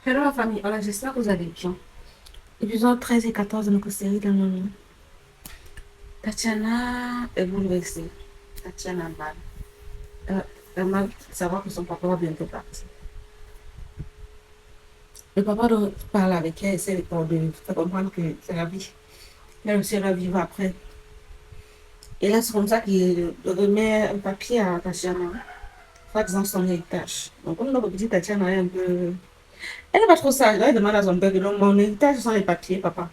Hello la famille, voilà, j'espère que vous allez bien. Épisode 13 et 14 de notre série dans le nom. Tatiana est bouleversée. Tatiana a mal. Elle a mal de savoir que son papa va bientôt partir. Le papa parle avec elle, essaie de faire comprendre que c'est la vie. Elle aussi, elle va vivre après. Et là, c'est comme ça qu'il remet un papier à Tatiana, faisant son héritage. Donc, comme notre petite Tatiana est un peu. Elle n'est pas trop sage. Elle demande à son père que donc, mon héritage, ce sont les papiers, papa.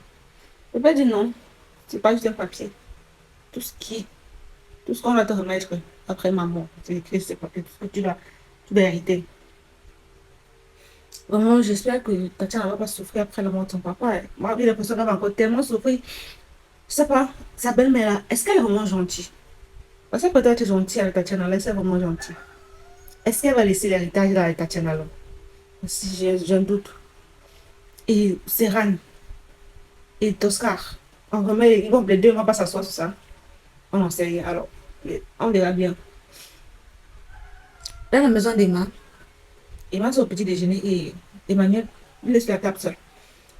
Le père dit non, c'est pas juste un papier. Tout ce qui Tout ce qu'on va te remettre après ma mort, c'est écrit sur papier, tout ce que tu vas hériter. Vraiment, j'espère que Tatiana ne va pas souffrir après la mort de son papa. Moi, j'ai l'impression qu'elle va encore tellement souffrir. Je sais pas, sa belle-mère là, est-ce qu'elle est vraiment gentille? Parce qu'elle peut être gentille avec Tatiana, là, est-ce qu'elle est vraiment gentille? Est-ce qu'elle va laisser l'héritage là avec Tatiana là? Si j'ai un doute. Et Serran et Toscar, on remet, ils vont les deux, on va pas s'asseoir sur ça. On n'en sait rien. Alors, on verra bien. Dans la maison d'Emma, Emma, c'est au petit déjeuner et Emmanuel laisse la table seule.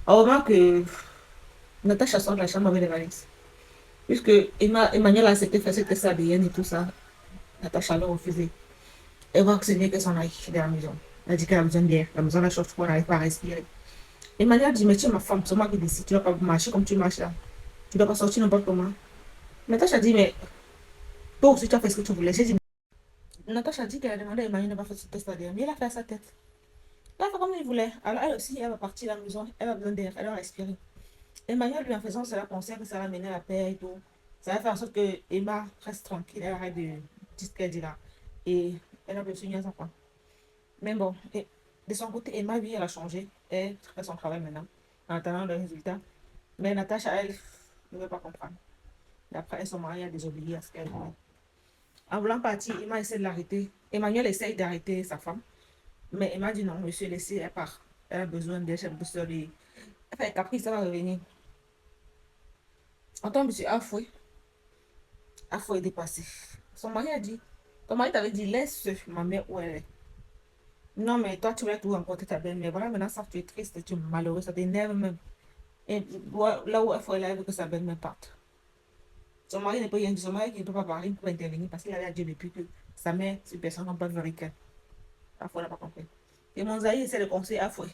On remarque que Natacha sort de la chambre avec les valises. Puisque Emmanuel a accepté de faire cette test ADN et tout ça, Natacha l'a refusé. Elle voit que c'est mieux qu'elle s'en aille de la maison. Elle dit qu'elle a besoin d'air. La maison la chauffe trop, elle n'arrive pas à respirer. Emmanuel dit, mais tu es ma femme, c'est moi qui décide. Tu ne dois pas marcher comme tu marches là. Tu ne dois pas sortir n'importe comment. Natacha dit, mais toi aussi tu as fait ce que tu voulais. J'ai dit, Natacha dit qu'elle a demandé à Emmanuel de ne pas faire ce test ADN. Mais il a fait à sa tête. Elle a fait comme il voulait. Alors elle aussi, elle va partir de la maison. Elle a besoin d'air. Elle doit respirer. Emmanuel, lui, en faisant cela, pensait que ça va mener à la paix et tout. Ça va faire en sorte que Emma reste tranquille, elle arrête de dire ce qu'elle dit là. Et elle a reçu à sa femme. Mais bon, et de son côté, Emma, lui, elle a changé. Elle fait son travail maintenant, en attendant le résultat. Mais Natacha, elle, ne veut pas comprendre. Et après, son mari a désobéi à ce qu'elle voulait. En voulant partir, Emma essaie de l'arrêter. Emmanuel essaye d'arrêter sa femme. Mais Emma dit non, monsieur, laissez, elle part. Elle a besoin d'elle, elle a besoin de... Elle fait caprice, ça va revenir. En tant que monsieur Afoué, Afoué est dépassé. Son mari a dit, ton mari t'avait dit, laisse ma mère où elle est. Non, mais toi, tu voulais tout rencontrer ta belle-mère. Voilà, maintenant, ça, tu es triste, tu es malheureux, ça t'énerve même. Et là où Afoué, là, elle veut que sa belle-mère parte. Son mari ne peut rien dire, son mari qui ne peut pas parler, il ne peut pas intervenir parce qu'il avait dit depuis que sa mère, cette personne n'a pas avec elle. Afoué n'a pas compris. Et Monzaï essaie de conseiller Afoué,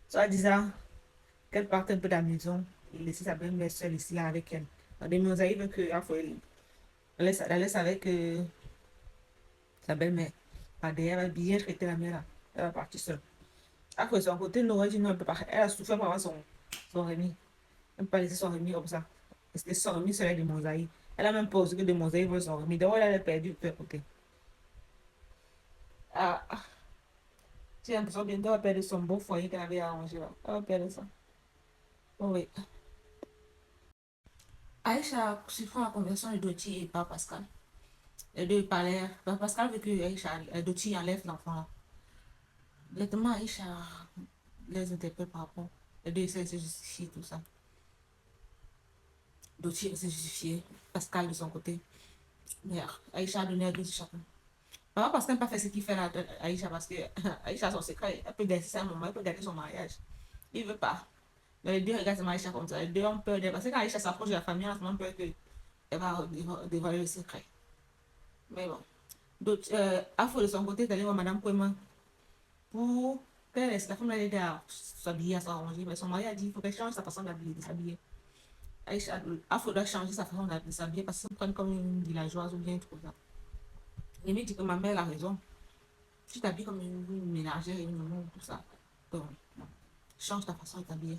soit disant qu'elle parte un peu de la maison et laisser sa belle-mère seule ici, là, avec elle. Donc, Monzaï veut que Afoué la laisse avec sa belle-mère. Par derrière, elle va bien traiter la mère là. Elle va partir seule. Après, son côté, Laura dit non, elle peut pas. Elle a souffert pour avoir son remis. Elle ne peut pas laisser son remis comme ça. Parce que son remis, c'est de mosaïque. Elle a même pas osé que de mosaïque veut son remis. Donc, elle a perdu de côté. Ah, ah, j'ai l'impression bientôt elle va perdre son beau foyer qu'elle avait arrangé là. Elle va perdre ça. Oh, oui. Aïcha surprend la conversion de Doti et par Pascal. Les deux parlaient. Pascal veut que Aïcha, Doti enlève l'enfant là. Directement, Aïcha les interpelle par rapport. Les deux essaient de se justifier tout ça. Doti s'est justifié. Pascal de son côté. Mais Aïcha a donné à deux chacun. Papa Pascal n'a pas fait ce qu'il fait là, Aïcha parce que Aïcha a son secret. Elle peut laisser ça un moment, elle peut garder son mariage. Il ne veut pas. Mais les deux regardent Aïcha comme ça. Les deux ont peur d'elle. Parce que quand Aïcha s'approche de la famille, on a peur qu'elle va dévoiler le secret. Mais bon. Donc, Afro de son côté est allé voir Madame Pouema pour qu'elle laisse la femme l'aider à s'habiller, à s'arranger. Mais son mari a dit qu'il faut qu'elle change sa façon d'habiller, de s'habiller. Aïcha, Afro doit changer sa façon de s'habiller parce qu'elle se prend comme une villageoise ou bien un truc comme ça. Il me dit que ma mère a raison. Tu t'habilles comme une ménagère, une maman, tout ça. Donc, change ta façon de t'habiller.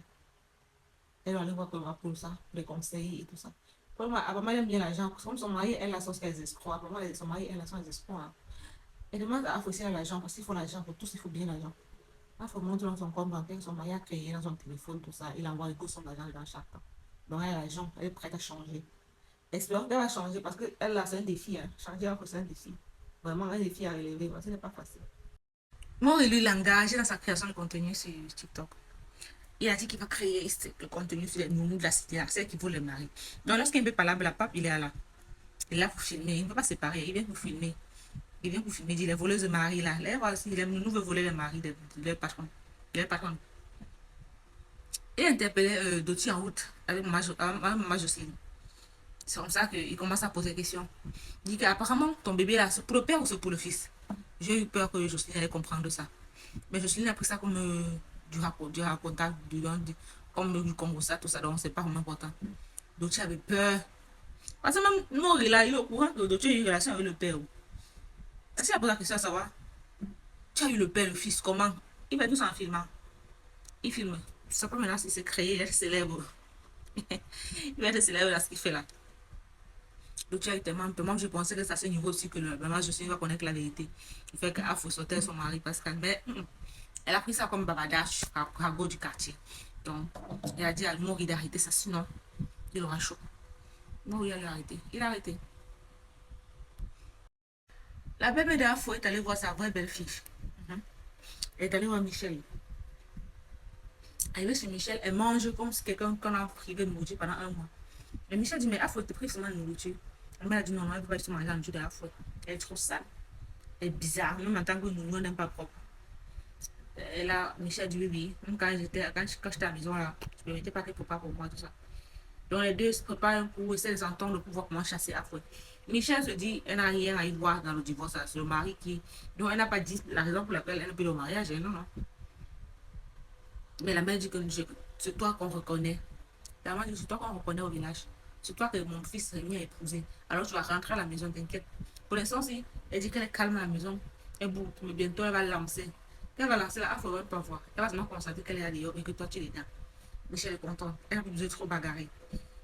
Elle va aller voir comment pour ça, les conseils et tout ça. Pour moi, elle aime bien l'argent. Comme son mari, elle a son escrocs. Pour moi, son mari, elle a son escrocs. Hein. Elle demande à associer l'argent parce qu'il faut l'argent pour tous, il faut bien l'argent. Il faut montrer dans son compte bancaire, son mari a créé dans son téléphone, tout ça. Il envoie le son d'argent dans chaque temps. Donc, elle a l'argent, elle est prête à changer. Espérons qu'elle va changer parce qu'elle, là, c'est un défi. Hein. Changer, c'est un défi. Vraiment, un défi à relever. Ce n'est pas facile. Maurice lui l'engage dans sa création de contenu sur TikTok. Il a dit qu'il va créer le contenu sur les nounous de la cité, celles qui veulent le mari. Donc, lorsqu'il veut parler de la pape, il est là. Il est là pour filmer. Il ne peut pas séparer. Il vient pour filmer. Il vient pour filmer. Il dit les voleuses de mari là. Là, voici, les nounous veulent voler le mari de leur patron. Il est patron. Il interpellait Doti en route avec maman Jocelyne. C'est comme ça qu'il commence à poser des questions. Il dit qu'apparemment, ton bébé là, c'est pour le père ou c'est pour le fils? J'ai eu peur que Jocelyne allait comprendre ça. Mais Jocelyne a pris ça comme du racontage, comme du Congo, ça, tout ça, donc c'est pas vraiment important. Doti avait peur. Parce que même Nori là, il est au courant que Doti a eu une relation avec le père. Est-ce qu'il a posé la question à savoir? Tu as eu le père, le fils, comment? Il va tout ça en filmant. Il filme. Je sais pas maintenant si c'est créé, il est célèbre. Il va être célèbre dans ce qu'il fait là. Donc tu as eu tellement peur. Moi, je pensais que c'est à ce niveau aussi que le maman Jocelyne va connaître la vérité. Il fait qu'Afo sautait son mari Pascal. Mais elle a pris ça comme babadache à go du quartier. Donc, elle a dit à Mori d'arrêter ça, sinon, il aura chaud. Mori a arrêté. Il a arrêté. La belle de Afo est allée voir sa vraie belle-fille. Elle est allée voir Michel. Arrivée chez Michel, elle mange comme si quelqu'un qu'on a privé de nourriture pendant un mois. Et Michel dit, mais Afo, te prive seulement de nourriture. Elle m'a dit, non, elle ne peut pas juste manger la nourriture de Afo. Elle est trop sale. Elle est bizarre, même en tant que nous n'aime pas propre. Et là, Michel dit, oui, oui. Même quand j'étais à la maison, là, je ne mettais pas qu'elle prépare pour moi, tout ça. Donc les deux se préparent un coup, essaient de s'entendre pour pouvoir comment chasser Afo. Michel se dit, elle n'a rien à y voir dans le divorce, c'est le mari qui. Donc elle n'a pas dit la raison pour laquelle elle ne peut le mariage, non, non. Mais la mère dit que c'est toi qu'on reconnaît. La mère dit c'est toi qu'on reconnaît au village. C'est toi que mon fils Rémi a épousé. Alors tu vas rentrer à la maison, t'inquiète. Pour l'instant, si elle dit qu'elle est calme à la maison, mais bientôt elle va lancer. Quand elle va lancer là, il ne faut même pas voir. Elle va seulement constater qu'elle est à dehors et que toi tu es dedans. Michel est contente. Elle a besoin de trop bagarrer.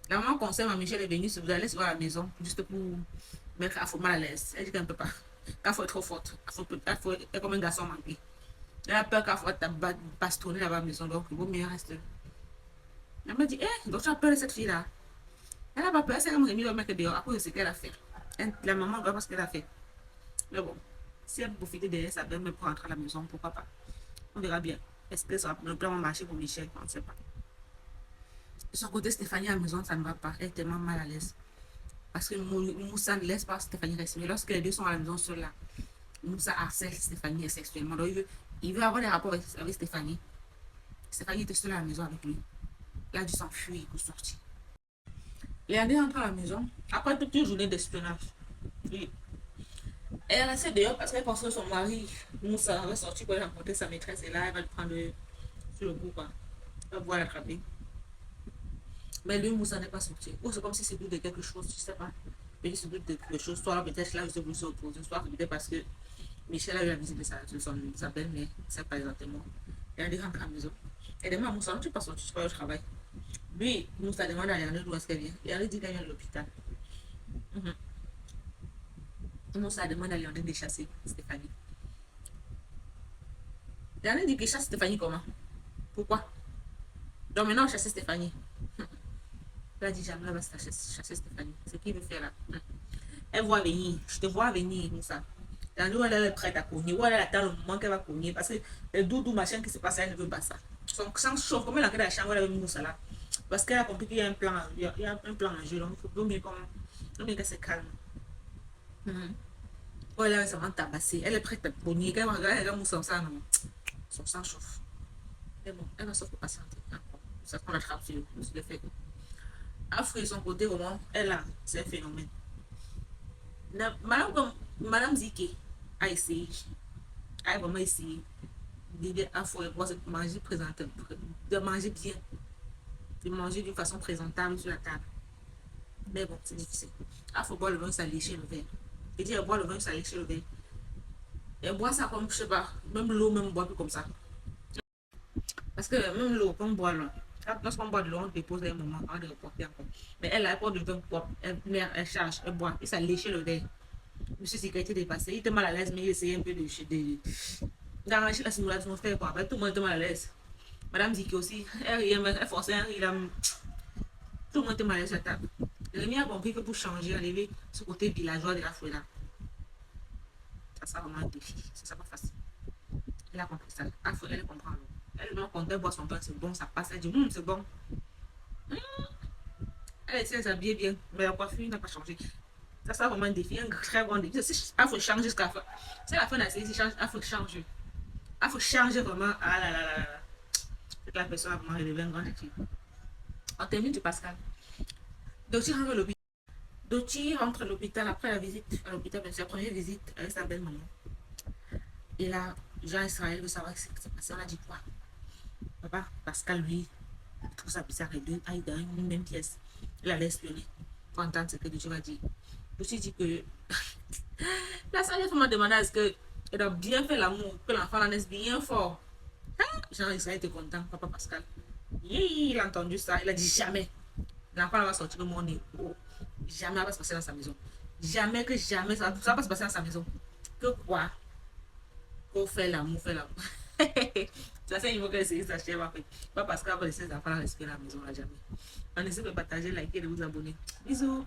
La maman conseille à Michel est venue, vous allez se voir à la maison, juste pour mettre Afo mal à l'aise. Elle dit qu'elle ne peut pas. Qu'Afo est trop forte. Afo est comme un garçon manqué. Elle a peur qu'Afo bastonner là-bas à la maison, donc il vaut mieux rester. Elle m'a dit, donc tu as peur de cette fille-là. Elle n'a pas peur, c'est comme Rémi le mec dehors à cause de ce qu'elle a fait. La maman doit voir ce qu'elle a fait. Mais bon, si elle peut profiter de sa belle-mère pour rentrer à la maison, pourquoi pas? On verra bien. Est-ce que ça va le plan va marcher pour Michel? On ne sait pas. De son côté, Stéphanie à la maison, ça ne va pas. Elle est tellement mal à l'aise. Parce que Moussa ne laisse pas Stéphanie respirer. Lorsque les deux sont à la maison seuls là, Moussa harcèle Stéphanie sexuellement. Donc il veut avoir des rapports avec Stéphanie. Stéphanie était seule à la maison avec lui. Il a dû s'enfuir pour sortir. Léandre rentre à la maison après toute une journée d'espionnage. Oui. Elle est restée dehors parce qu'elle pensait que son mari, Moussa, avait sorti pour aller rencontrer sa maîtresse et là, elle va le prendre sur le bout. Quoi. Elle va pouvoir l'attraper. Mais lui, Moussa n'est pas sorti. Ou c'est comme si c'est doute de quelque chose, je ne sais pas. Peut-être c'est doute de quelque chose. Soit peut-être là, il se voulait s'opposer. Soit peut-être parce que Michel a eu la visite de sa belle-mère. Ne sait pas exactement. Elle rentre à la maison. Elle demande à Moussa, tu passes sortir, tu vas au travail. Lui, Moussa demande à Léandre d'où est-ce qu'elle vient. Léandre dit qu'elle vient de l'hôpital. Moussa demande à Léandre de chasser Stéphanie. Léandre dit qu'il chasse Stéphanie comment? Pourquoi? Donc maintenant, on chasse Stéphanie. Elle a dit jamais, elle va chasser Stéphanie. C'est qui veut faire là? Elle voit venir. Je te vois venir, Moussa. Léandre, elle est prête à cogner. Ou elle attend le moment qu'elle va cogner. Parce que le doudou machin qui se passe, elle ne veut pas ça. Son sang chauffe. Comme elle a dans la chambre, elle a mis Moussa là. Parce qu'elle a compris qu'il y a un plan, un plan en jeu. Donc il faut bien qu'elle se calme. Oh, elle est récemment tabassée. Elle est prête à pogner. Quand elle regarde Moussa, ça, non. Son sang chauffe. Mais bon, elle va se patienter. Ça qu'on attrape sur le fait. Afro de son côté, vraiment, elle a, c'est un phénomène. Madame Zike a essayé. A vraiment essayé d'aider Afro et de manger présentable, de manger bien, de manger d'une façon présentable sur la table. Mais bon, c'est difficile. Afro boit le vin, ça lécher le verre. Et dit, elle boit le vin, ça lécher le verre. Elle boit ça comme, je sais pas, même l'eau, même boit plus comme ça. Parce que même l'eau, quand on boit là, lorsqu'on boit de l'eau, on dépose un moment avant de reporter encore. Mais elle, elle porte le vin propre, elle charge, elle boit, et ça lécher le verre. Monsieur Sécurité dépassé, il était mal à l'aise, mais il essayait un peu d'arracher la simulation, faire quoi. Tout le monde était mal à l'aise. Madame dit que aussi, elle forçait un rire, tout le monde était mal à l'aise à la table. Rémi a compris que pour changer, enlever ce côté villageois de la fouille là, ça vraiment un défi, c'est pas facile. Elle a compris ça, elle comprend. Elle me quand elle boit son pain, c'est bon, ça passe, elle dit, c'est bon. Elle essaie de s'habiller bien, mais la coiffure n'a pas changé. Ça, c'est vraiment un défi, un très grand défi. Il faut changer jusqu'à la fin. C'est la fin de la série, il faut changer. Il faut changer vraiment. Ah là là là là. que la personne a vraiment relevé un grand défi. On termine du Pascal. Doty rentre à l'hôpital. Doty rentre à l'hôpital après la visite à l'hôpital, sa première visite avec sa belle maman. Et là, Jean Israël veut savoir ce qui s'est passé. On a dit quoi? Papa, Pascal, lui, il trouve ça bizarre. Les deux aillent dans une même pièce. Il allait espionner pour entendre ce que Doty va dire. Je me suis dit que la sage m'a demandé est-ce qu'elle a bien fait l'amour, que l'enfant la naisse bien fort. Jean Israël était content, papa Pascal. Il a entendu ça, il a dit jamais. L'enfant va sortir de mon nez. Oh, jamais ça va se passer dans sa maison. Jamais que jamais ça va pas se passer dans sa maison. Que quoi? Faut faire l'amour, faire l'amour. Ça c'est il faut que ça chèvre après. Pas parce qu'elle va laisser ses enfants respirer à la maison là jamais. On essaie de partager, liker, de vous abonner. Bisous.